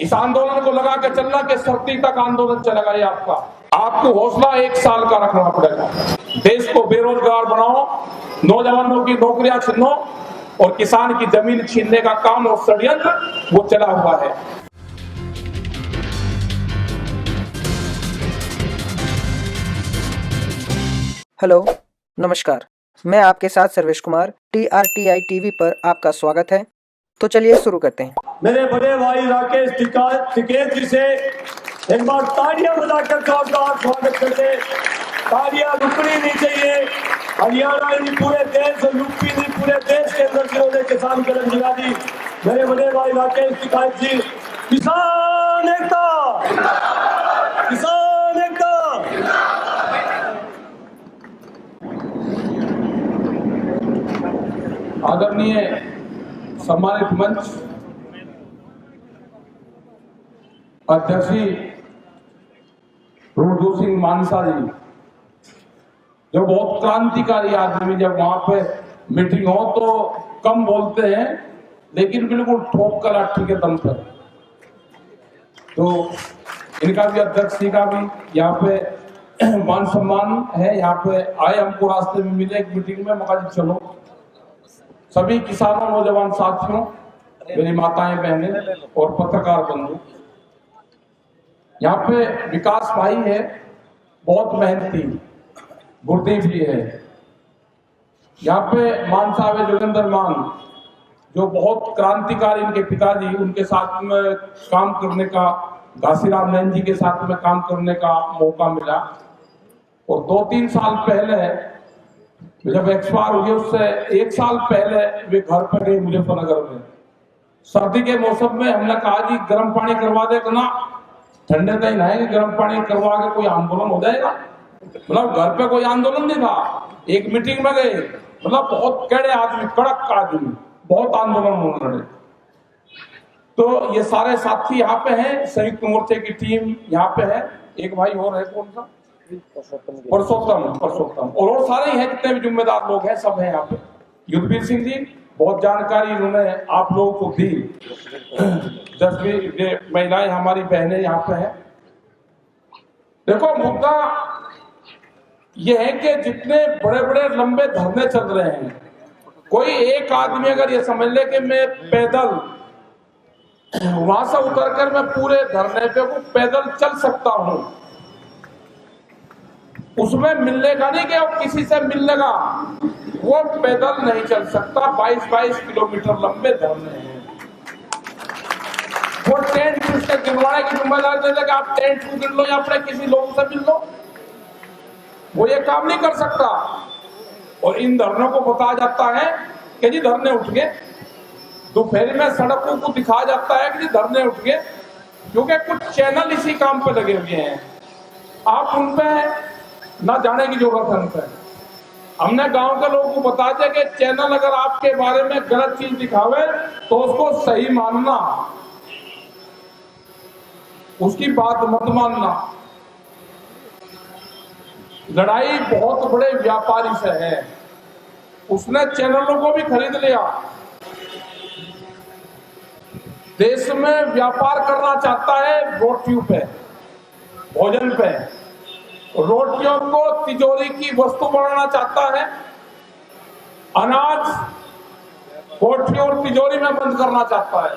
इस आंदोलन को लगा के चलना कि सर्दी तक आंदोलन चलेगा। ये आपको हौसला 1 साल का रखना पड़ेगा। देश को बेरोजगार बनाओ, नौजवानों की नौकरियां छीनो और किसान की जमीन छीनने का काम और षड्यंत्र वो चला हुआ है। हेलो, नमस्कार। मैं आपके साथ सर्वेश कुमार। TRTI टीवी पर आपका स्वागत है। तो चलिए शुरू करते हैं। मेरे बड़े भाई राकेश टिकैत जी से एक बार तालियां बजाकर स्वागत करते। तालियां रुकनी नहीं चाहिए। हरियाणा नहीं, पूरे देश और यूपी नहीं, पूरे देश के अंदर जिन्होंने किसान कलम जगा दी, मेरे बड़े भाई राकेश टिकैत जी। किसान एकता, किसान एकता। आदरणीय सम्मानित मंच अध्यक्ष रुद्र सिंह मानसा जी, जो बहुत क्रांतिकारी आदमी, जब वहां पे मीटिंग हो तो कम बोलते हैं लेकिन बिल्कुल ठोक कर लाठी के दम पर। तो इनका भी अध्यक्ष जी का भी यहाँ पे मान सम्मान है। यहाँ पे आए, हमको रास्ते में मिले एक मीटिंग में, मौका जी चलो। सभी किसानों, नौजवान साथियों, मेरी माताएं, बहनें और पत्रकार बंधु, यहाँ पे विकास भाई है, बहुत मेहनती, गुरदीप जी है। यहाँ पे मान साहब है, जोगिंदर मान, जो बहुत क्रांतिकारी, इनके पिताजी, उनके साथ में काम करने का, घासीराम नैन जी के साथ में काम करने का मौका मिला। और 2-3 साल पहले जब एक्सपायर हुए, उससे 1 साल पहले वे घर पर गए मुजफ्फरनगर में। सर्दी के मौसम में हमने कहा जी गर्म पानी करवा देगा ना, ठंडे तक नहाएंगे, गर्म पानी करवा के कोई आंदोलन हो जाएगा। मतलब घर पे कोई आंदोलन नहीं था, एक मीटिंग में गए। मतलब बहुत कड़े आदमी, कड़क आदमी, बहुत आंदोलन उन्होंने। तो ये सारे साथी यहाँ पे हैं, संयुक्त मोर्चे की टीम यहाँ पे है। एक भाई और है, कौन सा? परसोत्तम और सारे हैं, जितने भी जिम्मेदार लोग हैं सब हैं यहाँ पे। युद्धवीर सिंह जी, बहुत जानकारी इन्होंने आप लोगों को दी। 10 महिलाएं हमारी बहनें यहाँ पे हैं। देखो, मुद्दा ये है कि जितने बड़े बड़े लंबे धरने चल रहे हैं, कोई एक आदमी अगर ये समझ ले कि मैं पैदल वहां से उतरकर मैं पूरे धरने पे को पैदल चल सकता हूं, उसमें मिलने का नहीं कि अब किसी से मिलने का, वो पैदल नहीं चल सकता। 22-22 किलोमीटर लंबे धरने हैं। वो टेंट उसके गिरवाने की जिम्मेदारी दे देगा, आप टेंट को गिर लो या अपने किसी लोग से मिल लो, वो ये काम नहीं कर सकता। और इन धरनों को बताया जाता है कि जी धरने उठ गए। दोपहर में सड़कों को दिखाया जाता है कि जी धरने उठ गए, क्योंकि कुछ चैनल इसी काम पे लगे हुए हैं। आप उन पे ना जाने की जरूरत है। उनपे हमने गांव के लोगों को बता दिया कि चैनल अगर आपके बारे में गलत चीज दिखावे तो उसको सही मानना, उसकी बात मत मानना। लड़ाई बहुत बड़े व्यापारी से है, उसने चैनलों को भी खरीद लिया। देश में व्यापार करना चाहता है रोटियों पे, भोजन पे। रोटियों को तिजोरी की वस्तु बनाना चाहता है, अनाज कोठी और तिजोरी में बंद करना चाहता है।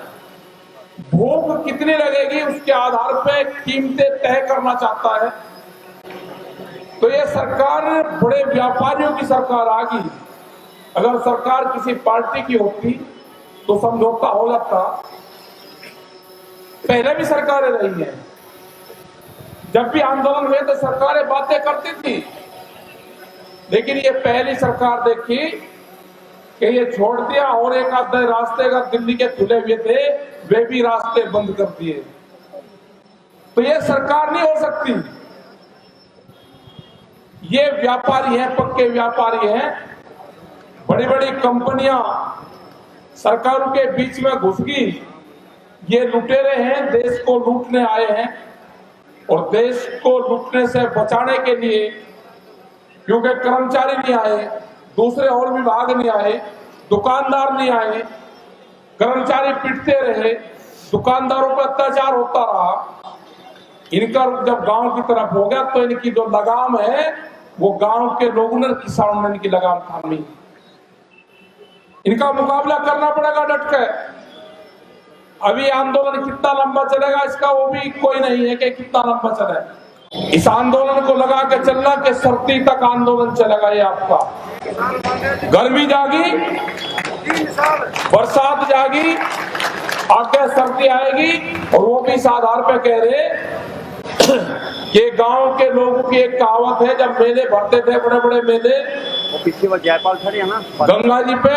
भूख कितनी लगेगी उसके आधार पे कीमतें तय करना चाहता है। तो ये सरकार बड़े व्यापारियों की सरकार आ गई। अगर सरकार किसी पार्टी की होती तो समझौता हो जाता। पहले भी सरकारें रही हैं, जब भी आंदोलन हुए तो सरकारें बातें करती थी, लेकिन ये पहली सरकार देखी कि ये छोड़ दिया और एक आधे रास्ते अगर दिल्ली के खुले हुए थे वे भी रास्ते बंद कर दिए। तो ये सरकार नहीं हो सकती। ये व्यापारी हैं, पक्के व्यापारी हैं। बड़ी बड़ी कंपनियां सरकारों के बीच में घुस गई। ये लुटेरे हैं, देश को लूटने आए हैं। और देश को लूटने से बचाने के लिए, क्योंकि कर्मचारी नहीं आए, दूसरे और विभाग नहीं आए, दुकानदार नहीं आए, कर्मचारी पिटते रहे, दुकानदारों पर अत्याचार होता रहा। इनका रुख जब गांव की तरफ हो गया तो इनकी जो लगाम है वो गांव के लोगों ने, किसानों ने इनकी लगाम थामी। इनका मुकाबला करना पड़ेगा डट के। अभी आंदोलन कितना लंबा चलेगा इसका वो भी कोई नहीं है कि कितना लंबा चले। इस आंदोलन को लगा के चलना कि सर्दी तक आंदोलन चलेगा। ये आपका गर्मी जागी, बरसात जागी, आगे सर्दी आएगी। और वो भी इस आधार पे कह रहे कि गांव के लोगों की एक कहावत है, जब मेले भरते थे बड़े बड़े मेले, वो पीछे वो जयपाल खड़ी है ना, गंगा जी पे,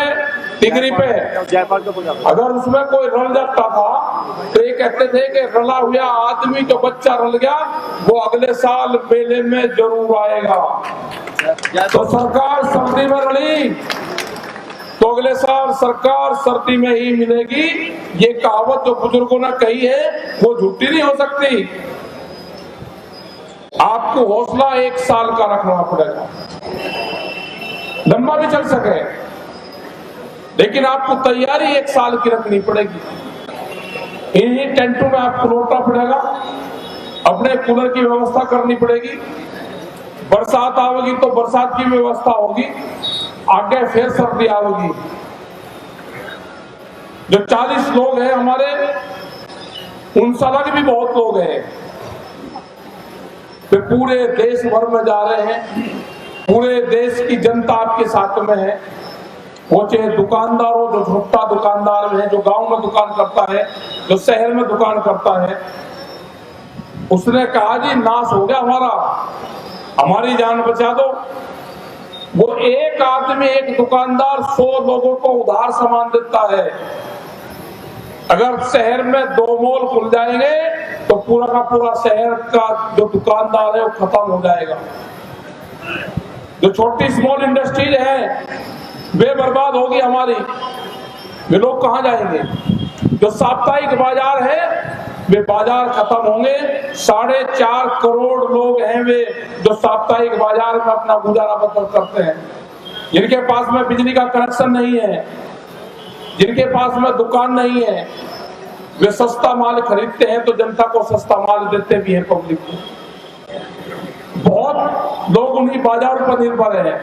टिगरी पे, जयपाल को बोला अगर उसमें कोई रल जाता था तो ये कहते थे कि रला हुआ आदमी जो बच्चा रल गया वो अगले साल मेले में जरूर आएगा। तो सरकार सर्दी में रली तो अगले साल सरकार सर्दी में ही मिलेगी। ये कहावत जो बुजुर्गों ने कही है वो झूठी नहीं हो सकती। आपको हौसला 1 साल का रखना पड़ेगा, लंबा भी चल सके, लेकिन आपको तैयारी 1 साल की रखनी पड़ेगी। इन्हीं टेंटों में आपको लौटना पड़ेगा, अपने कूलर की व्यवस्था करनी पड़ेगी। बरसात आएगी तो बरसात की व्यवस्था होगी, आगे फिर सर्दी आएगी। जो 40 लोग हैं हमारे, उनसे अलग भी बहुत लोग हैं, वे पूरे देश भर में जा रहे हैं। पूरे देश की जनता आपके साथ में है। वो चाहे दुकानदार हो, जो छोटा दुकानदार है, जो गांव में दुकान करता है, जो शहर में दुकान करता है, उसने कहा जी नाश हो गया हमारी जान बचा दो। वो एक आदमी, एक दुकानदार 100 लोगों को उधार सामान देता है। अगर शहर में 2 मॉल खुल जाएंगे तो पूरा का पूरा शहर का जो दुकानदार है वो खत्म हो जाएगा। जो छोटी स्मॉल इंडस्ट्रीज है वे बर्बाद होगी हमारी। वे लोग कहां जाएंगे? जो साप्ताहिक बाजार है वे बाजार खत्म होंगे। 4.5 करोड़ लोग हैं वे जो साप्ताहिक बाजार में अपना गुजारा बसर करते हैं, जिनके पास में बिजली का कनेक्शन नहीं है, जिनके पास में दुकान नहीं है। वे सस्ता माल खरीदते हैं तो जनता को सस्ता माल देते भी हैं पब्लिक को। बहुत लोग उन्हीं बाजारों पर निर्भर हैं।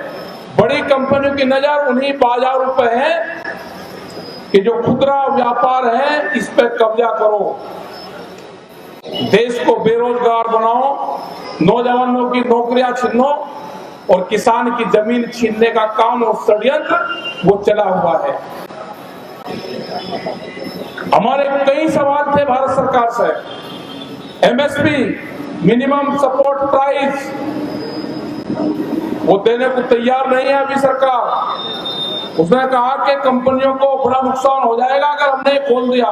बड़ी कंपनियों की नजर उन्हीं बाजारों पर है कि जो खुदरा व्यापार है इस पे कब्जा करो, देश को बेरोजगार बनाओ, नौजवानों की नौकरियां छीनो और किसान की जमीन छीनने का काम और षड्यंत्र वो चला हुआ है। हमारे कई सवाल थे भारत सरकार से। एमएसपी, मिनिमम सपोर्ट प्राइस, वो देने को तैयार नहीं है अभी सरकार। उसने कहा कि कंपनियों को बड़ा नुकसान हो जाएगा अगर हमने खोल दिया,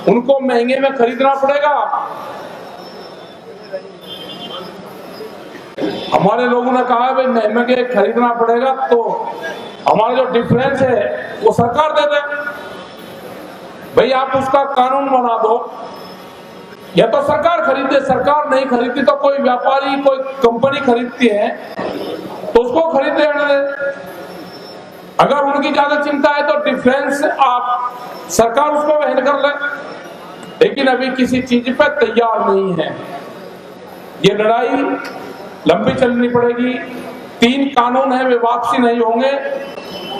उनको महंगे में खरीदना पड़ेगा। हमारे लोगों ने कहा भाई महंगे खरीदना पड़ेगा तो हमारा जो डिफरेंस है वो सरकार दे दे। भाई आप उसका कानून बना दो, या तो सरकार खरीदे। सरकार नहीं खरीदती तो कोई व्यापारी, कोई कंपनी खरीदती है तो उसको खरीदे दे। अगर उनकी ज्यादा चिंता है तो डिफरेंस आप सरकार उसको वहन कर ले, लेकिन अभी किसी चीज पे तैयार नहीं है। ये लड़ाई लंबी चलनी पड़ेगी। 3 कानून है, वे वापसी नहीं होंगे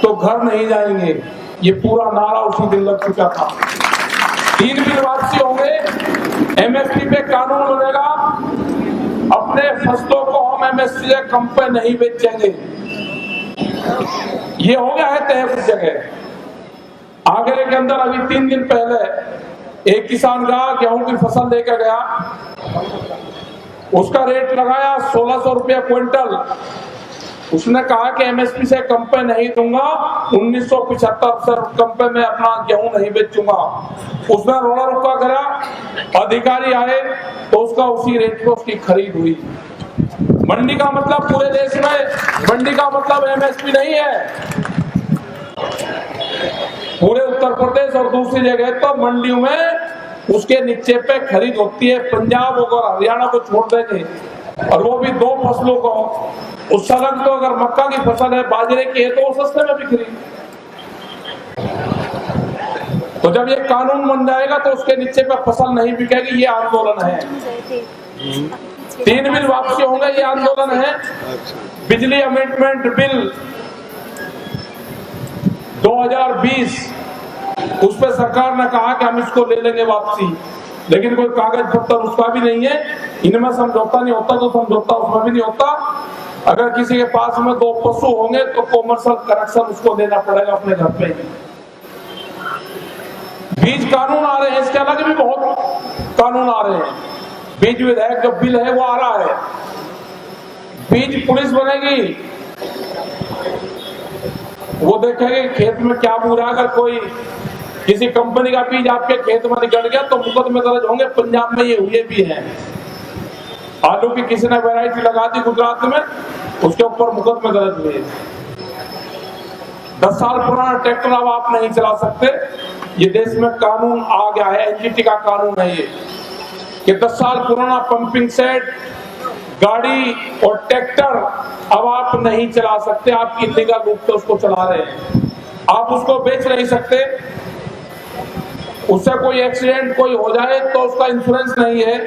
तो घर नहीं जाएंगे। ये पूरा नारा उसी दिन लग चुका था। 3 बिल वापसी होंगे, एमएसपी पे कानून बनेगा, अपने फसलों को हम एमएसपी से कम पे नहीं बेचेंगे। ये हो गया है तय कुछ जगह। आगरे के अंदर अभी 3 दिन पहले एक किसान गेहूं की फसल लेकर गया, उसका रेट लगाया 1600 रुपया क्विंटल। उसने कहा कि एमएसपी से कम पे नहीं दूंगा, 1975 से कम पे मैं अपना गेहूं नहीं बेचूंगा। उसने रोड़ा रुका करा, अधिकारी आए तो उसका उसी रेट पे उसकी खरीद हुई। मंडी का मतलब पूरे देश में मंडी का मतलब एमएसपी नहीं है। पूरे उत्तर प्रदेश और दूसरी जगह तो मंडियों में उसके नीचे पे खरीद होती है। पंजाब और हरियाणा को छोड़ देंगे, और वो भी 2 फसलों को। उस सड़क तो अगर मक्का की फसल है, बाजरे की है तो वो सस्ते में बिक्री। तो जब ये कानून बन जाएगा तो उसके नीचे पे फसल नहीं बिकेगी, ये आंदोलन है। 3 बिल वापसी होंगे, ये आंदोलन है। बिजली अमेंडमेंट बिल 2020, उस पर सरकार ने कहा कि हम इसको ले लेंगे वापसी, लेकिन कोई कागज पत्तर उसका भी नहीं है। इनमें समझौता नहीं होता तो समझौता उसमें भी नहीं होता। अगर किसी के पास में 2 पशु होंगे तो कॉमर्शियल कनेक्शन उसको देना पड़ेगा अपने घर पे। बीज कानून आ रहे हैं, इसके अलग भी बहुत कानून आ रहे हैं। बीज विधेयक जो बिल है वो आ रहा है। बीज पुलिस बनेगी, वो देखेंगे खेत में क्या बुरा। अगर कोई किसी कंपनी का बीज आपके खेत में निकल गया तो मुकदमे दर्ज होंगे। पंजाब में ये हुए भी हैं। आलू की किसी ने वैरायटी लगा दी गुजरात में, उसके ऊपर मुकदमे दर्ज हुए। 10 साल पुराना ट्रैक्टर अब आप नहीं चला सकते। ये देश में कानून आ गया है, एनजीटी का कानून है ये, कि 10 साल पुराना पंपिंग सेट, गाड़ी और ट्रैक्टर अब आप नहीं चला सकते। आप इल्लीगल रूप से उसको चला रहे हैं, आप उसको बेच नहीं सकते। उससे कोई एक्सीडेंट कोई हो जाए तो उसका इंश्योरेंस नहीं है।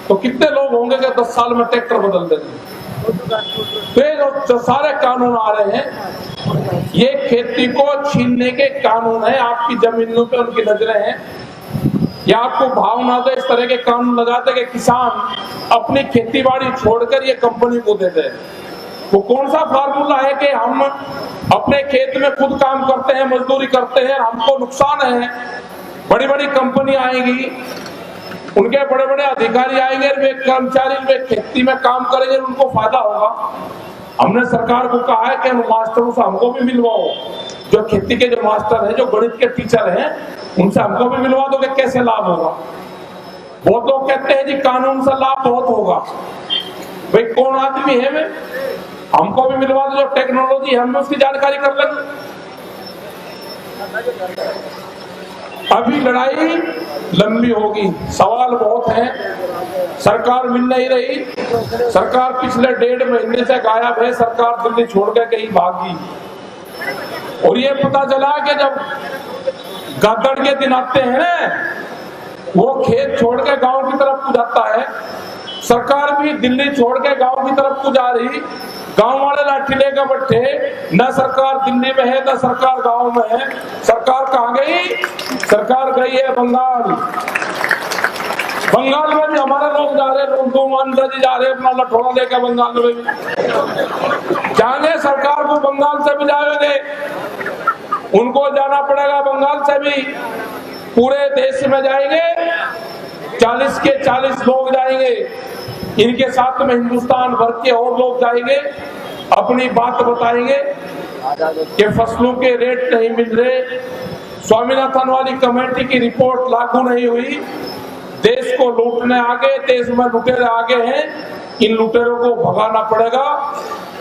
तो कितने लोग होंगे कि 10 साल में ट्रैक्टर बदल देंगे। तो ये जो सारे कानून आ रहे हैं, ये खेती को छीनने के कानून है। आपकी जमीनों पे उनकी नजरें हैं। या आपको भाव ना दे, इस तरह के कानून लगाते कि किसान अपनी खेती बाड़ी छोड़कर ये कंपनी को देते हैं। वो कौन सा फार्मूला है कि हम अपने खेत में खुद काम करते हैं, मजदूरी करते हैं, हमको नुकसान है। बड़ी बड़ी कंपनी आएगी, उनके बड़े बड़े अधिकारी आएंगे, वे कर्मचारी वे खेती में काम करेंगे, उनको फायदा होगा। हमने सरकार को कहा है कि मास्टरों से हमको भी मिलवाओ, जो खेती के जो मास्टर हैं, जो गणित के टीचर हैं, उनसे हमको भी मिलवा दो कि कैसे लाभ होगा। बहुत लोग कहते हैं जी कानून से लाभ बहुत होगा। भाई कौन आदमी है वे, हमको भी मिलवा दो, जो टेक्नोलॉजी हम भी उसकी जानकारी कर लेंगे। अभी लड़ाई लंबी होगी, सवाल बहुत हैं। सरकार मिल नहीं रही। सरकार पिछले 1.5 महीने से गायब है। सरकार दिल्ली छोड़कर कहीं भागी। और ये पता चला कि जब गदड़ के दिन आते हैं, वो खेत छोड़ के गांव की तरफ को जाता है। सरकार भी दिल्ली छोड़ के गांव की तरफ को जा रही। गांव वाले लाठी लेकर बैठे, न सरकार दिल्ली में है, न सरकार गांव में है। सरकार कहाँ गई? सरकार गई है बंगाल। बंगाल में भी हमारे लोग जा रहे हैं, जी जा रहे हैं अपना लठोड़ा लेकर बंगाल में भी जाएंगे। सरकार को बंगाल से भी जाएंगे, उनको जाना पड़ेगा बंगाल से भी। पूरे देश में जाएंगे, 40 के 40 लोग जाएंगे। इनके साथ में हिंदुस्तान भर के और लोग जाएंगे, अपनी बात बताएंगे कि फसलों के रेट नहीं मिल रहे, स्वामीनाथन वाली कमेटी की रिपोर्ट लागू नहीं हुई, देश को लूटने आगे, देश में लुटेरे आगे हैं। इन लुटेरों को भगाना पड़ेगा।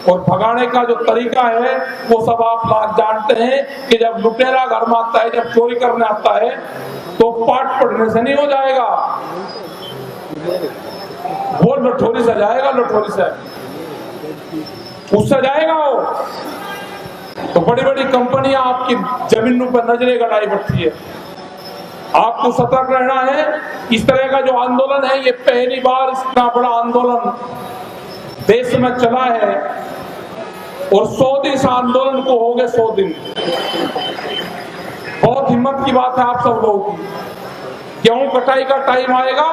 और भगाने का जो तरीका है वो सब आप लोग जानते हैं कि जब लुटेरा घर में आता है, जब चोरी करने आता है, तो पाठ पढ़ने से नहीं हो जाएगा, वो लठोरी से जाएगा, लठोरी से उससे जाएगा वो। तो बड़ी बड़ी कंपनियां आपकी जमीनों पर नजरें गड़ाई बैठी है। आपको सतर्क रहना है। इस तरह का जो आंदोलन है, ये पहली बार इतना बड़ा आंदोलन देश में चला है। और 100 दिन इस आंदोलन को हो गए, 100 दिन। बहुत हिम्मत की बात है आप सब लोगों की। गेहूं कटाई का टाइम आएगा,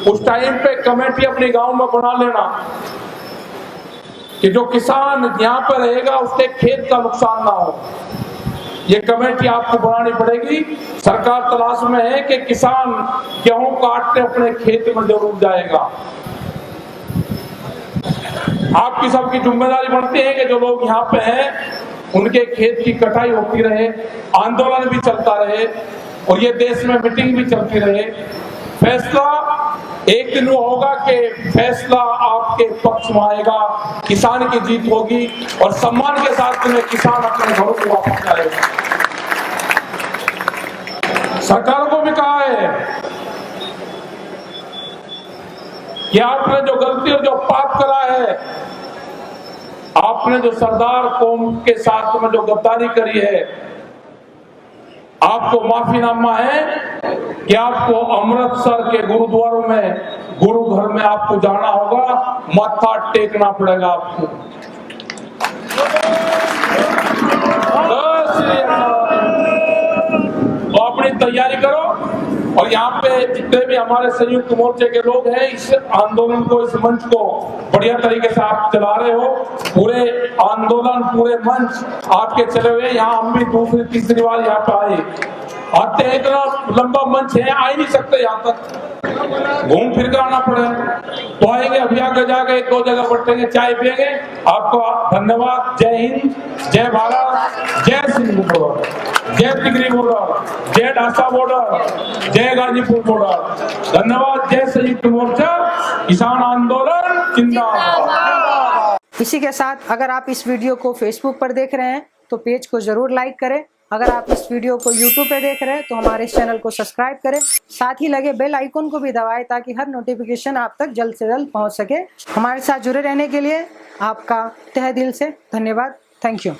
उस टाइम पे कमेटी अपने गांव में बना लेना कि जो किसान यहाँ पे रहेगा उसके खेत का नुकसान ना हो। ये कमेटी आपको बनानी पड़ेगी। सरकार तलाश में है कि किसान गेहूं काटते अपने खेत में जरूर जाएगा। आपकी सबकी जिम्मेदारी बनती है कि जो लोग यहाँ पे हैं उनके खेत की कटाई होती रहे, आंदोलन भी चलता रहे, और ये देश में मीटिंग भी चलती रहे। फैसला एक दिन वो होगा कि फैसला आपके पक्ष में आएगा, किसान की जीत होगी और सम्मान के साथ में किसान अपने घरों को वापस जाएगा। सरकार को भी कहा है कि आपने जो गलती और जो पाप करा है, आपने जो सरदार कौम के साथ में जो गद्दारी करी है, आपको माफीनामा है कि आपको अमृतसर के गुरुद्वारों में, गुरु घर में आपको जाना होगा, माथा टेकना पड़ेगा आपको। तो अपनी तैयारी करो। और यहाँ पे जितने भी हमारे संयुक्त मोर्चे के लोग हैं, इस आंदोलन को, इस मंच को बढ़िया तरीके से आप चला रहे हो। पूरे आंदोलन, पूरे मंच आपके चले हुए। यहाँ हम भी दूसरी तीसरी बार यहाँ पे आते हैं, इतना लंबा मंच है, आ ही नहीं सकते यहाँ तक, घूम फिर कर आना पड़े। तो आएंगे, अभी आगे जाके एक दो जगह बैठेंगे, चाय पिएंगे। आपको धन्यवाद। जय हिंद, जय भारत, जय सिंह बॉर्डर, जय तिगरी बॉर्डर, जय ढाका बॉर्डर, जय गाजीपुर बॉर्डर। धन्यवाद। जय संयुक्त मोर्चा किसान आंदोलन जिंदाबाद। इसी के साथ अगर आप इस वीडियो को फेसबुक पर देख रहे हैं तो पेज को जरूर लाइक करें। अगर आप इस वीडियो को यूट्यूब पे देख रहे हैं तो हमारे इस चैनल को सब्सक्राइब करें। साथ ही लगे बेल आइकन को भी दबाएं ताकि हर नोटिफिकेशन आप तक जल्द से जल्द पहुंच सके। हमारे साथ जुड़े रहने के लिए आपका तहे दिल से धन्यवाद। Thank you.